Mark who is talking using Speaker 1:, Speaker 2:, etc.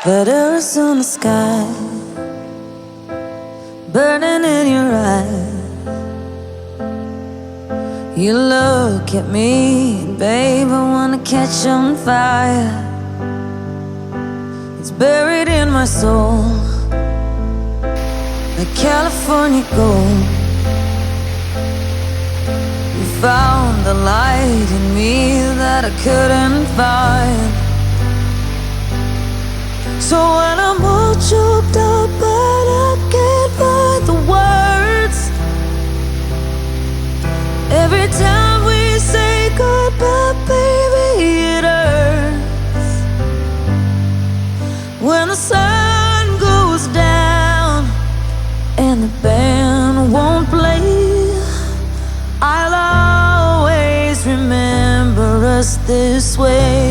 Speaker 1: Letters on the sky, burning in your eyes. You look at me, babe, I wanna catch on fire. It's buried in my soul, like California gold. You found the light in me that I couldn't find. So when I'm all choked up but I can't find the words, every time we say goodbye, baby, it hurts. When the sun goes down and the band won't play, I'll always remember us this way.